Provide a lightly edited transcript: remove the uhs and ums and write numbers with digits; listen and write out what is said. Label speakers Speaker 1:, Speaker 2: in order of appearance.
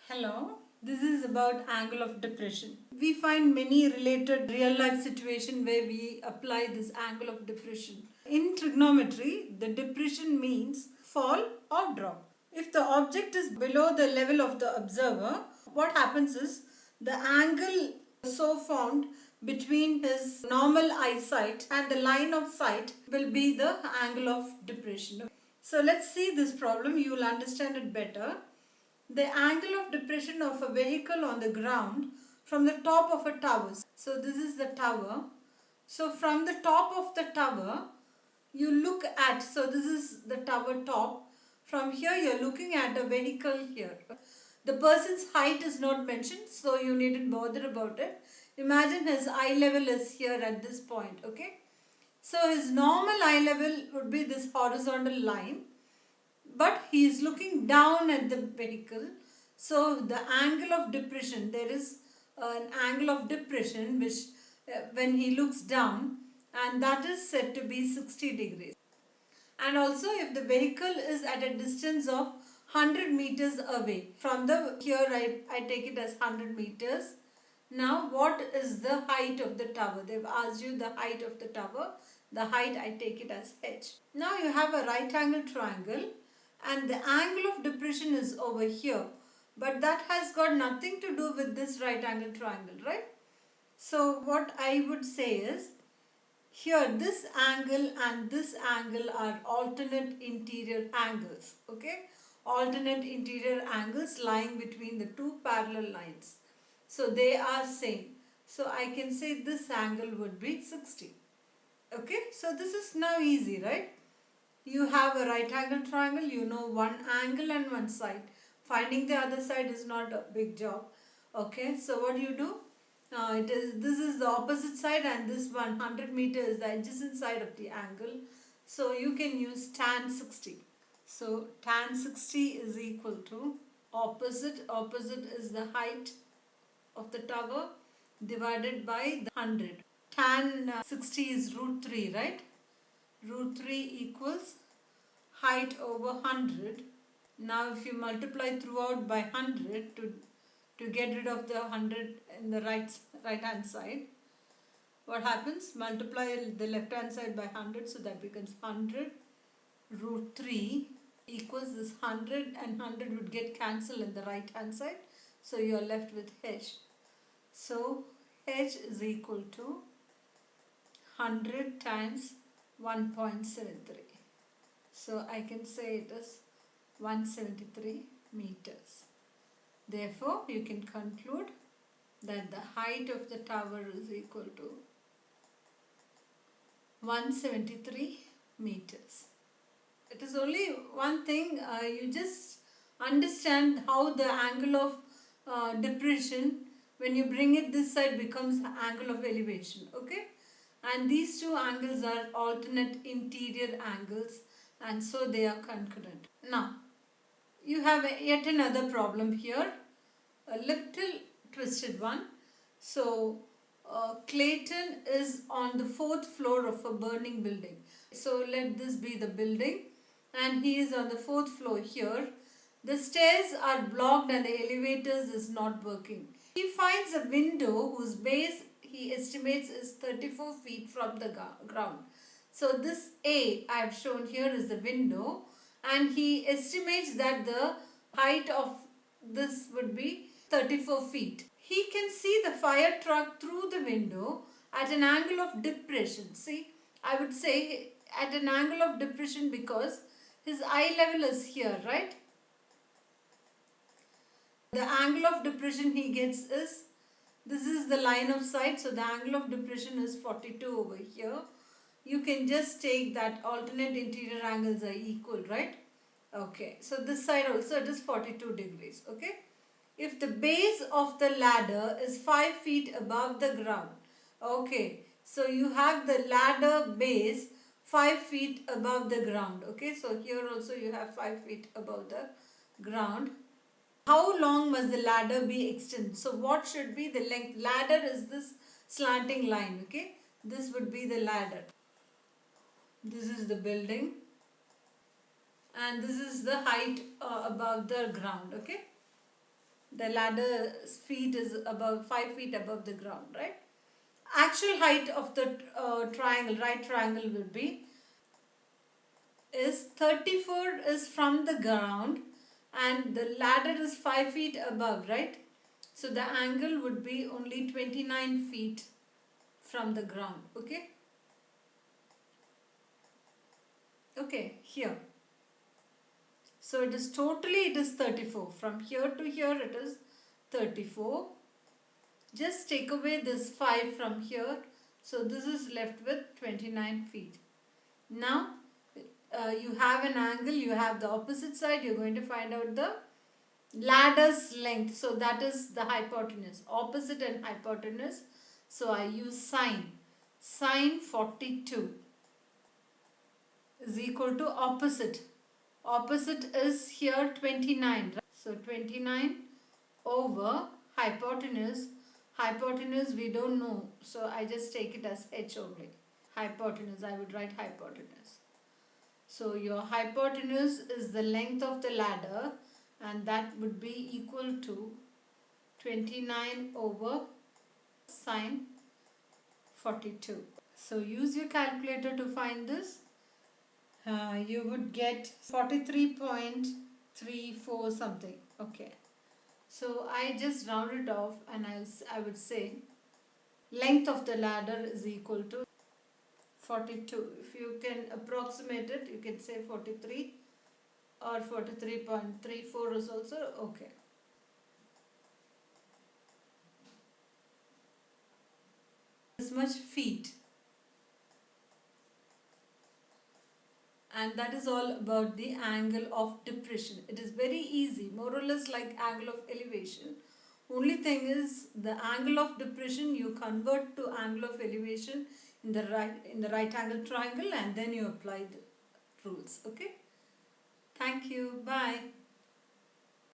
Speaker 1: Hello, this is about angle of depression. We find many related real life situations where we apply this angle of depression. In trigonometry, the depression means fall or drop. If the object is below the level of the observer, what happens is the angle so formed between his normal eyesight and the line of sight will be the angle of depression. So let's see this problem, you will understand it better. The angle of depression of a vehicle on the ground from the top of a tower. So this is the tower. So from the top of the tower, you look at, so this is the tower top. From here you are looking at a vehicle here. The person's height is not mentioned, so you needn't bother about it. Imagine his eye level is here at this point, okay? So his normal eye level would be this horizontal line, but he is looking down at the vehicle. So the angle of depression, there is an angle of depression which when he looks down, and that is said to be 60 degrees. And also if the vehicle is at a distance of 100 meters away from the, here I take it as 100 meters. Now what is the height of the tower? They've asked you the height of the tower. The height I take it as h. Now you have a right angle triangle and the angle of depression is over here. But that has got nothing to do with this right angle triangle, right? So what I would say is, here this angle and this angle are alternate interior angles, okay? Alternate interior angles lying between the two parallel lines. So they are same. So I can say this angle would be 60. Okay, so this is now easy, right? You have a right angle triangle, you know one angle and one side. Finding the other side is not a big job. Okay, so what do you do? This is the opposite side and this 100 meter is the adjacent side of the angle. So you can use tan 60. So tan 60 is equal to opposite is the height of the tower divided by the 100. Tan 60 is root 3, right? Root 3 equals height over 100. Now if you multiply throughout by 100 to get rid of the 100 in the right hand side, what happens? Multiply the left hand side by 100, so that becomes 100 root 3 equals this 100, and 100 would get cancelled in the right hand side, so you are left with h. So h is equal to 100 times 1.73. So I can say it is 173 meters. Therefore, you can conclude that the height of the tower is equal to 173 meters. It is only one thing, you just understand how the angle of depression, when you bring it this side, becomes angle of elevation, okay? And these two angles are alternate interior angles, and so they are concurrent. Now, you have yet another problem here, a little twisted one. So, Clayton is on the 4th floor of a burning building. So, let this be the building, and he is on the 4th floor here. The stairs are blocked and the elevators is not working. He finds a window whose base he estimates is 34 feet from the ground. So this A I have shown here is the window, and he estimates that the height of this would be 34 feet. He can see the fire truck through the window at an angle of depression. See, I would say at an angle of depression because his eye level is here, right? The angle of depression he gets is, this is the line of sight, so the angle of depression is 42 over here. You can just take that alternate interior angles are equal, right? Okay, so this side also it is 42 degrees, okay? If the base of the ladder is 5 feet above the ground, okay, so you have the ladder base 5 feet above the ground, okay? So here also you have 5 feet above the ground. How long must the ladder be extended? So what should be the length? Ladder is this slanting line, okay? This would be the ladder. This is the building, and this is the height above the ground, okay? The ladder's feet is above 5 feet above the ground, right? Actual height of the triangle, right triangle, would be is 34 is from the ground and the ladder is 5 feet above, right? So the angle would be only 29 feet from the ground. Okay? Okay, here. So it is 34. From here to here it is 34. Just take away this 5 from here. So this is left with 29 feet. Now you have an angle, you have the opposite side, you're going to find out the ladder's length. So that is the hypotenuse, opposite and hypotenuse. So I use sine. Sine 42 is equal to opposite. Opposite is here 29. Right? So 29 over hypotenuse. Hypotenuse we don't know. So I just take it as h only. Hypotenuse, I would write hypotenuse. So your hypotenuse is the length of the ladder and that would be equal to 29 over sine 42. So use your calculator to find this. You would get 43.34 something. Okay. So I just round it off and I would say length of the ladder is equal to 42. If you can approximate it, you can say 43 or 43.34 is also okay. This much feet. And that is all about the angle of depression. It is very easy, more or less like angle of elevation. Only thing is the angle of depression you convert to angle of elevation in the right angle triangle and then you apply the rules. Okay. Thank you. Bye.